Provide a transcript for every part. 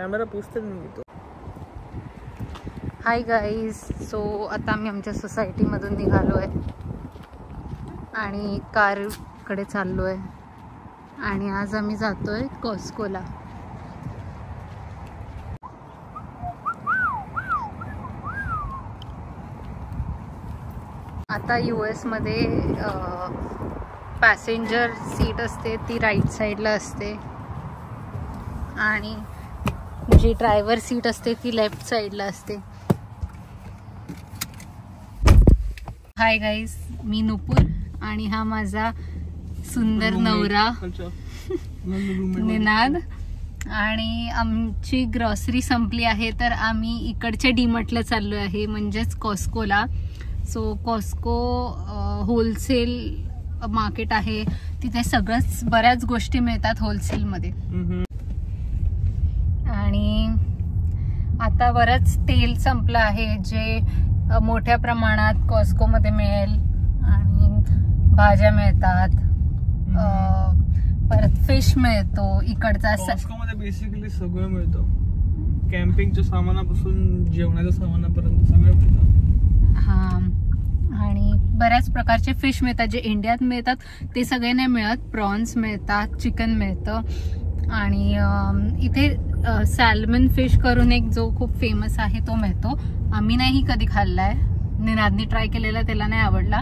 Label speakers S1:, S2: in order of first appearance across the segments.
S1: Camera पुसते मी तो.
S2: Hi guys, so आता आम्ही आमच्या सोसायटीमधून निघालो आहे आणि कारकडे चाललो आहे आणि आज आम्ही जातो आहे कॉस्कोला. आता US मध्ये पॅसेंजर सीट असते ती राईट साईडला असते आणि जी ड्रायव्हर सीट असते ती लेफ्ट साईडला असते. हाय गाईज, मी नुपूर आणि हा माझा सुंदर नवरा निनाद. आणि आमची ग्रॉसरी संपली आहे तर आम्ही इकडच्या डीमार्टला चाललो आहे, म्हणजेच कॉस्कोला. सो कॉस्को होलसेल मार्केट आहे, तिथे सगळंच बऱ्याच गोष्टी मिळतात होलसेलमध्ये. आणि आता बरंच तेल संपलं आहे जे मोठ्या प्रमाणात कॉस्कोमध्ये मिळेल आणि भाज्या मिळतात, परत फिश मिळतो इकडचा.
S1: कॉस्कोमध्ये बेसिकली सगळं मिळतं, कॅम्पिंगच्या सामानापासून जेवणाच्या सामानापर्यंत सगळं मिळतं.
S2: हा, आणि बऱ्याच प्रकारचे फिश मिळतात जे इंडियात मिळतात ते सगळे नाही मिळत. प्रॉन्स मिळतात, चिकन मिळतं आणि इथे सॅल्मन फिश करून एक जो खूप फेमस आहे तो मिळतो. आम्ही नाही कधी खाल्लाय, निनादनी ट्राय केलेला, त्याला नाही आवडला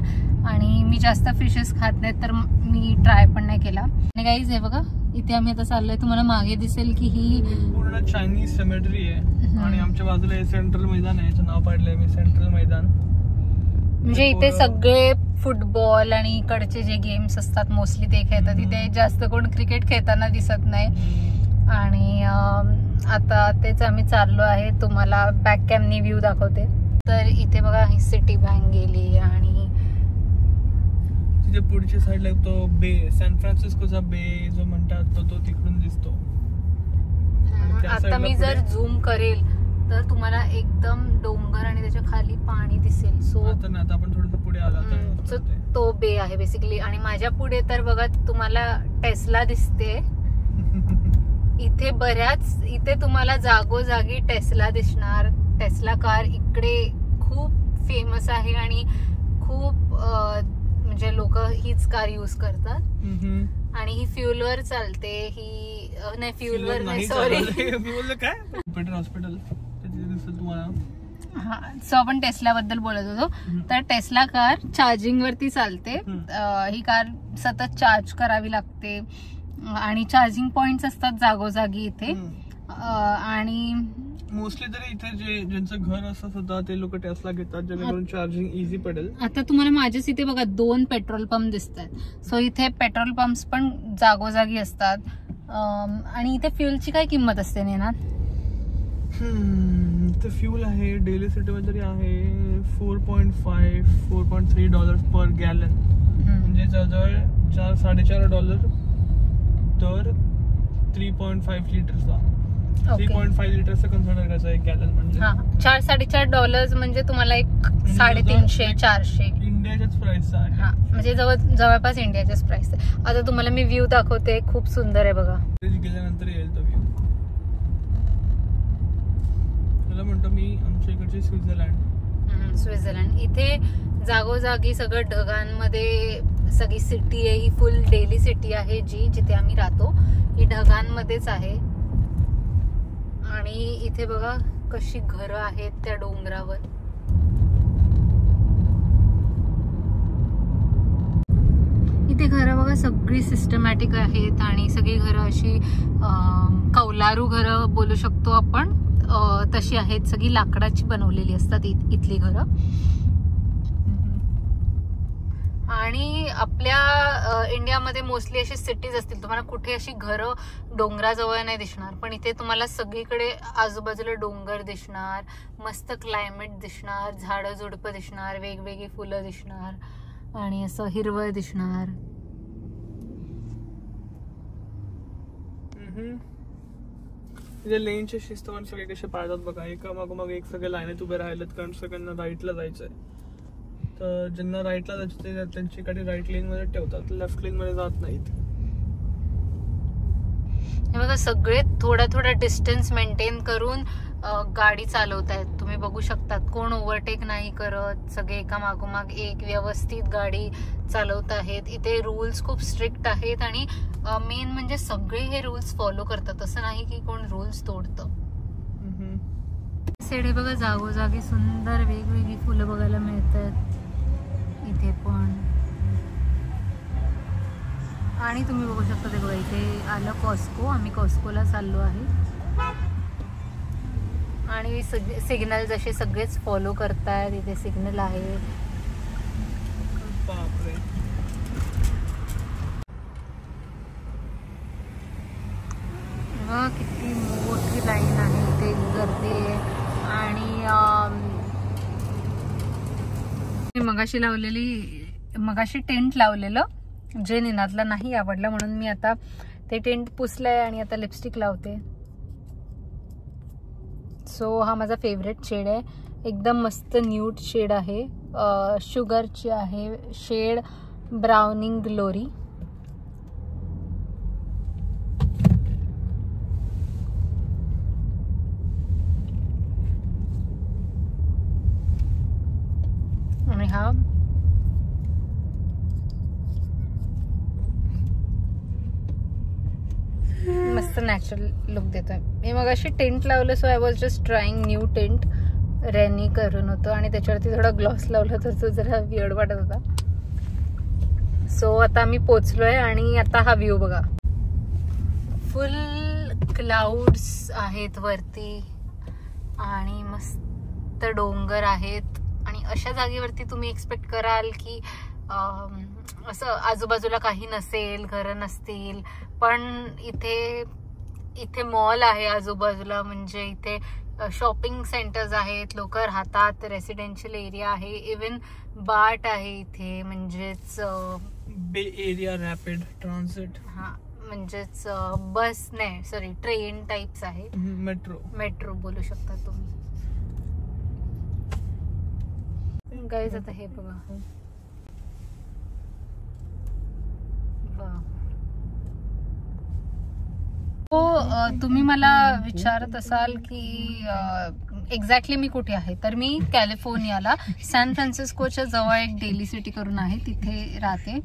S2: आणि मी जास्त फिशेस खात नाही तर मी ट्राय पण नाही केला. आणि गाईज हे बघा, इथे आम्ही आता चाललोय. तुम्हाला मागे दिसेल की ही
S1: पूर्ण चायनीज सेमेटरी आहे आणि आमच्या बाजूला हे सेंट्रल मैदान आहे, याचं नाव पाडलंय मी सेंट्रल मैदान.
S2: म्हणजे इथे सगळे फुटबॉल आणि इकडचे जे गेम्स असतात मोस्टली ते खेळतात. इथे जास्त कोण क्रिकेट खेळताना दिसत नाही. आणि आता तेच आम्ही चाललो आहे, तुम्हाला बॅक कॅमनी व्ह्यू दाखवते. तर इथे बघा ही सिटी बँक गेली आणि
S1: तिथे पुढच्या साईडला तो बे, सॅन फ्रान्सिस्कोचा बे जो म्हणतात तो तिकडून दिसतो.
S2: आता मी जर झूम करेल तर तुम्हाला एकदम डोंगर आणि त्याच्या खाली पाणी दिसेल. सो
S1: आता आपण थोडं पुढे आला तर
S2: तो बे आहे बेसिकली. आणि माझ्या पुढे तर बघा तुम्हाला टेस्ला दिसते. इथे तुम्हाला जागोजागी टेस्ला दिसणार. टेस्ला कार इकडे खूप फेमस आहे आणि खूप म्हणजे लोक हीच कार यूज करतात. आणि ही फ्युलवर चालते. ही नाही, फ्युलवर नाही, सॉरी,
S1: हॉस्पिटल.
S2: हा, सो आपण टेस्ला बद्दल बोलत होतो. तर टेस्ला कार चार्जिंग वरती चालते. ही कार सतत चार्ज करावी लागते आणि चार्जिंग पॉइंट्स असतात जागोजागी इथे. आणि
S1: मोस्टली तरी इथे ज्यांचं घर असं सुद्धा ते लोक टेस्ला घेतात जेणेकरून चार्जिंग इझी पडेल.
S2: आता तुम्हाला माझ्याच इथे बघा 2 पेट्रोल पंप दिसतात. सो इथे पेट्रोल पंप्स पण जागोजागी असतात. आणि इथे फ्युलची काय किंमत असते नेना?
S1: इथे फ्यूल आहे डेली सिटी मध्ये तरी आहे $4.3 पर गॅलन, म्हणजे जवळजवळ $4-4.5 तर 3.5 लिटरचा 3.5 लिटरचा कन्सिडर करायचा एक गॅलन. म्हणजे
S2: $4-4.5 म्हणजे तुम्हाला एक 350-400
S1: इंडियाच्याच प्राइस आहे.
S2: हा, म्हणजे जवळपास इंडियाच्याच प्राइस आहे. आता तुम्हाला मी व्ह्यू दाखवते, खूप सुंदर आहे बघा.
S1: गेल्यानंतर येईल तो व्ह्यू. म्हणतो मी आमच्या इकडची स्वित्झर्लंड. इथे जागोजागी सगळं ढगांमध्ये सगळी सिटी आहे. ही फुल डेली सिटी आहे जिथे आम्ही राहतो. ही ढगांमध्येच आहे. आणि इथे बघा कशी घरं आहेत त्या डोंगरावर. इथे घरं बघा सगळी सिस्टमॅटिक आहेत आणि सगळी घरं अशी कौलारू घरं बोलू शकतो आपण, तशी आहेत. सगळी लाकडाची बनवलेली असतात इथली घरं. आणि आपल्या इंडियामध्ये मोस्टली अशी सिटीज असतील, तुम्हाला कुठे अशी घरं डोंगराजवळ नाही दिसणार, पण इथे तुम्हाला सगळीकडे आजूबाजूला डोंगर दिसणार, मस्त क्लायमेट दिसणार, झाडं झुडपं दिसणार, वेगवेगळी फुलं दिसणार आणि असं हिरवळ दिसणार. लेनचे शिस्तवान सगळे कसे पाळतात बघा. एका मागोमाग एक सगळे लाईनीत उभे राहिलेत, कारण सगळ्यांना राईटला जायचंय. तर ज्यांना राईटला जायचं त्यांची गाडी राईट लेन मध्ये ठेवतात, लेफ्ट लेन मध्ये जात नाहीत. हे बघा सगळे थोडा डिस्टन्स मेंटेन करून गाडी चालवतायत. तुम्ही बघू शकतात कोण ओव्हरटेक नाही करत, सगळे एका मागोमाग एक व्यवस्थित गाडी चालवत आहेत. इथे रूल्स खूप स्ट्रिक्ट आहेत आणि मेन म्हणजे सगळे हे रूल्स फॉलो करतात, असं नाही की कोण रूल्स तोडतं. सेडे बघा जागोजागी सुंदर वेगवेगळी फुलं बघायला मिळतात इथे पण. आणि तुम्ही बघू शकता ते बघा इथे आलं कॉस्को. आम्ही कॉस्कोला चाललो आहे आणि सिग्नल जसे सगळेच फॉलो करतायत. इथे सिग्नल आहे. किती मोठी लाईन आहे इथे, गर्दी आहे. आणि मगाशी टेंट लावलेलं जे निनादला नाही आवडलं म्हणून मी आता ते टेंट पुसलंय आणि आता लिपस्टिक लावते. सो हा माझा फेवरेट शेड आहे, एकदम मस्त न्यूड शेड आहे. शुगरची आहे शेड, ब्राउनिंग ग्लोरी. आणि हा मस्त नॅचरल लुक देतोय. मी मग अशी टेंट लावलं, so I was just trying new tent. Rainy करून होतं आणि त्याच्यावरती थोडा ग्लॉस लावला तर तो जरा वियर्ड वाटत होता. सो आता आम्ही पोचलोय आणि आता हा व्ह्यू बघा, फुल क्लाउड्स आहेत वरती आणि मस्त डोंगर आहेत. आणि अशा जागेवरती तुम्ही एक्सपेक्ट कराल की असं आजूबाजूला काही नसेल, घरं नसतील, पण इथे मॉल आहे आजूबाजूला. म्हणजे इथे शॉपिंग सेंटर्स आहेत, लोक राहतात, रेसिडेन्शियल एरिया आहे, इवन बाट आहे इथे. म्हणजेच
S3: बे एरिया रॅपिड ट्रान्झिट.
S1: हा म्हणजेच बस नाही, सॉरी ट्रेन टाइप्स आहे. मेट्रो बोलू शकता तुम्ही. गाईज आता हे बघा, तुम्ही मला विचारत असाल की एक्झॅक्टली मी कुठे आहे, तर मी कॅलिफोर्नियाला सॅन फ्रान्सिस्कोच्या जवळ एक डेली सिटी करून आहे, तिथे राहते.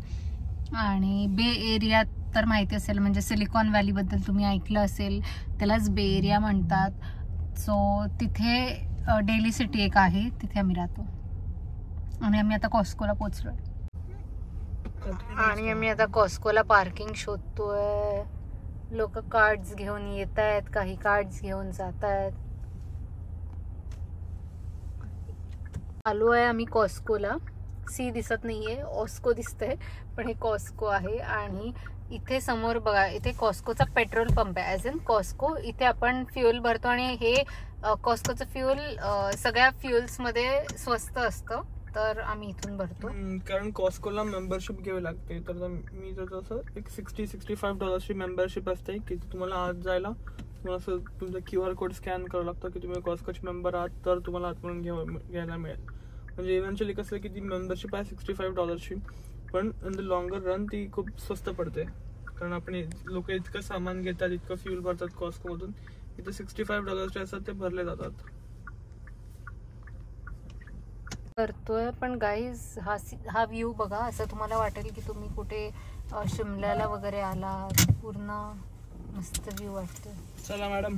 S1: आणि बे एरिया तर माहिती असेल, म्हणजे सिलिकॉन व्हॅली बद्दल तुम्ही ऐकलं असेल, त्यालाच बे एरिया म्हणतात. सो तिथे डेली सिटी एक आहे, तिथे आम्ही राहतो. आणि आम्ही आता कॉस्कोला पोहोचलोय आणि आम्ही आता कॉस्कोला पार्किंग शोधतोय. लोक कार्ड्स घेऊन येत आहेत, काही कार्ड्स घेऊन जात आहेत. आलो आहे आम्ही कॉस्कोला. सी दिसत नाहीये, ऑस्को दिसतंय, पण हे कॉस्को आहे. आणि इथे समोर बघा, इथे कॉस्कोचा पेट्रोल पंप आहे, ॲज इन कॉस्को. इथे आपण फ्युएल भरतो आणि हे कॉस्कोचं फ्युएल सगळ्या फ्युएल्समध्ये स्वस्त असतं, तर आम्ही इथून भरतो.
S3: कारण कॉस्कोला मेंबरशिप घ्यावी लागते. तर मी जर तसं एक $60-65 मेंबरशिप असते की तुम्हाला आत जायला तुम्हाला तुमचा QR कोड स्कॅन करावं लागतं की तुम्ही कॉस्कोचे मेंबर आहात, तर तुम्हाला आतमधून घ्यायला मिळेल. म्हणजे इव्हेंच्युअली कसं की ती मेंबरशिप आहे $65, पण इन द लॉंगर रन ती खूप स्वस्त पडते. कारण आपण लोक इतकं सामान घेतात, इतकं फ्युल भरतात कॉस्कोमधून, इथे $65 असतात ते भरले जातात.
S1: करतोय. पण गाईज हा व्ह्यू बघा, असं तुम्हाला वाटेल की तुम्ही कुठे शिमल्याला वगैरे आला. पूर्ण मस्त व्ह्यू वाटतोय.
S3: चला मॅडम.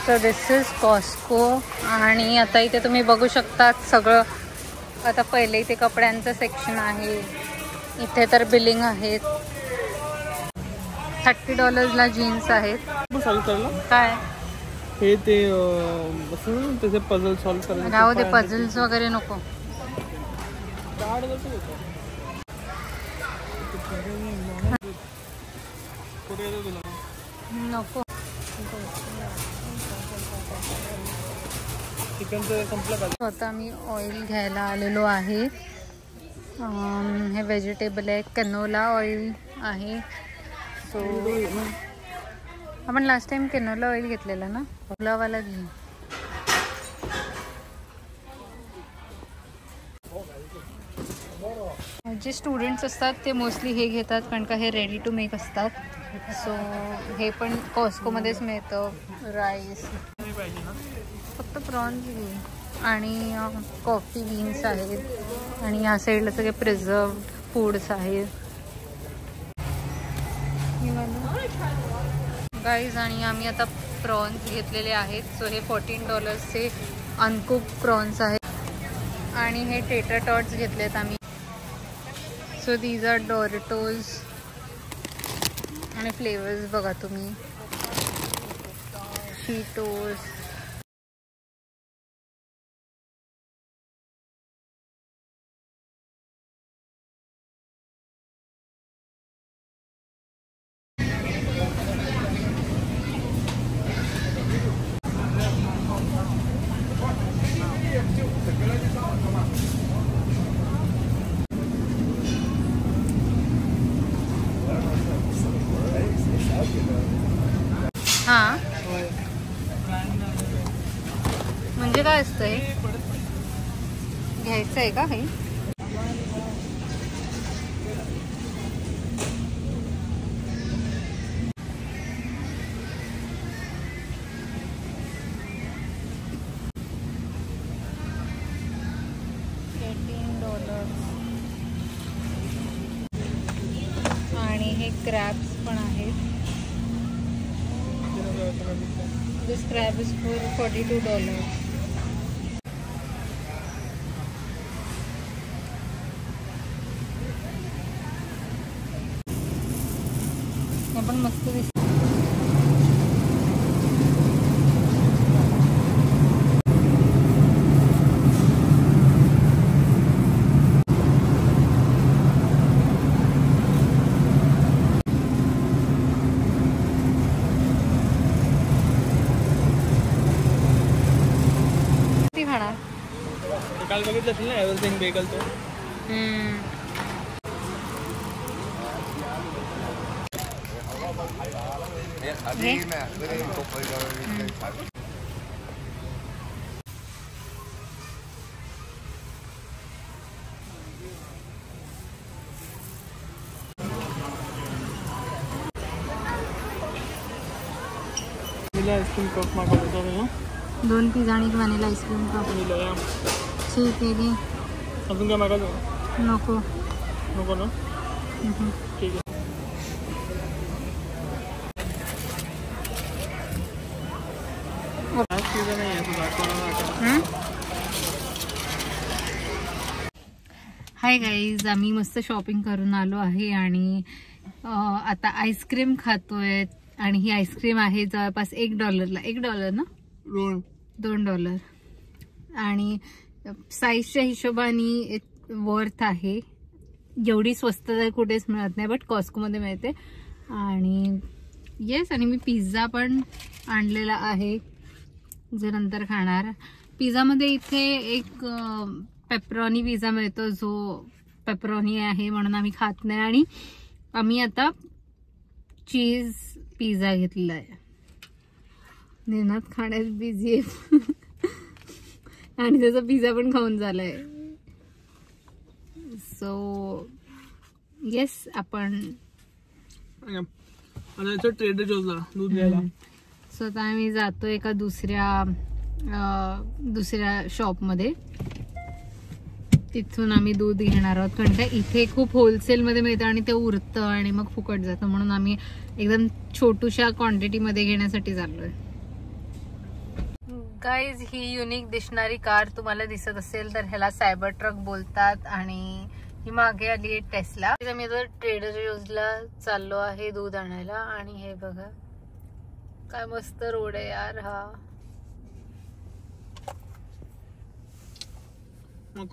S1: तर दिस इज कॉस्को. आणि आता इथे तुम्ही बघू शकतात सगळं. आता पहिले इथे कपड्यांचं सेक्शन आहे, इथे तर बिलिंग आहेत. $30 जीन्स आहेत. काय
S3: हे ते त्याचे पझल सॉल्व्ह करायचे.
S1: राहू दे, पझल्स वगैरे नको. नको. आता मी ऑइल घ्यायला आलेलो आहे. हे व्हेजिटेबल आहे, कॅनोला ऑइल आहे. सो
S2: आपण लास्ट टाइम केनोला ऑइल घेतलेला ना, ओलावाला घे. जे स्टुडंट्स असतात ते मोस्टली हे घेतात कारण का हे रेडी टू मेक असतात. सो हे पण कॉस्कोमध्येच मिळतं. राईस फक्त प्रॉन्स घे आणि कॉफी बीन्स आहेत आणि ह्या साईडला सगळे प्रिझर्व्ड फूड्स आहेत गाईज. आणि आम्ही आता प्रॉन्स घेतलेले आहेत. सो हे $14चे अनकुक्ड प्रॉन्स आहेत आणि हे टेटर टॉट्स घेतलेत आम्ही. सो दीज आर डोरिटोज आणि फ्लेवर्स बघा तुम्ही, चीटोस. हां म्हणजे काय असतं हे? घ्यायचं आहे का हे? $18 आणि हे क्रॅब्स पण आहेत. This crab is for $42. हे पण मस्त दिसत.
S3: काल बघितलं असेल ना एव्हरथिंग बेगल तो. आईस्क्रीम कप मागवतो ना,
S2: 2 पिझ्झा आणि व्हॅनिला आईस्क्रीम कप. ठीक आहे.
S3: अजून काय मागायचं?
S2: नको
S3: नको ना. ठीक आहे.
S2: हाय गाईज, आम्ही मस्त शॉपिंग करून आलो आहे आणि आता आईस्क्रीम खातोय. आणि ही आईस्क्रीम आहे जवळपास $1ला. $1 ना, $2. आणि साईजच्या हिशोबाने वर्थ आहे. एवढी स्वस्त तर कुठेच मिळत नाही, बट कॉस्कोमध्ये मिळते. आणि येस, आणि मी पिझ्झा पण आणलेला आहे जे नंतर खाणार. पिझ्झामध्ये इथे एक पेपरॉनी पिझ्झा मिळतो जो पेपरॉनी आहे म्हणून आम्ही खात नाही. आणि आम्ही आता चीज पिझ्झा घेतलेला आहे. निनाद खाण्यात बिझी आहे आणि त्याचा पिझ्झा पण खाऊन झालाय. सो येस, आपण
S3: ट्रेडर जॉर्जला दूध घ्यायला.
S2: सो आता आम्ही जातो एका दुसऱ्या शॉपमध्ये. तिथून आम्ही दूध घेणार आहोत कारण का इथे खूप होलसेलमध्ये मिळतं आणि ते उरतं आणि मग फुकट जातं. म्हणून आम्ही एकदम छोटूशा क्वांटिटीमध्ये घेण्यासाठी चाललोय. गाईज, ही युनिक दिसणारी कार तुम्हाला दिसत असेल तर ह्याला सायबर ट्रक बोलतात. आणि ही मागे आली आहे टेस्ला. मी तर ट्रेडर जॉर्जला चाललो आहे दूध आणायला. आणि हे बघा काय मस्त रोड आहे यार हा.
S3: मग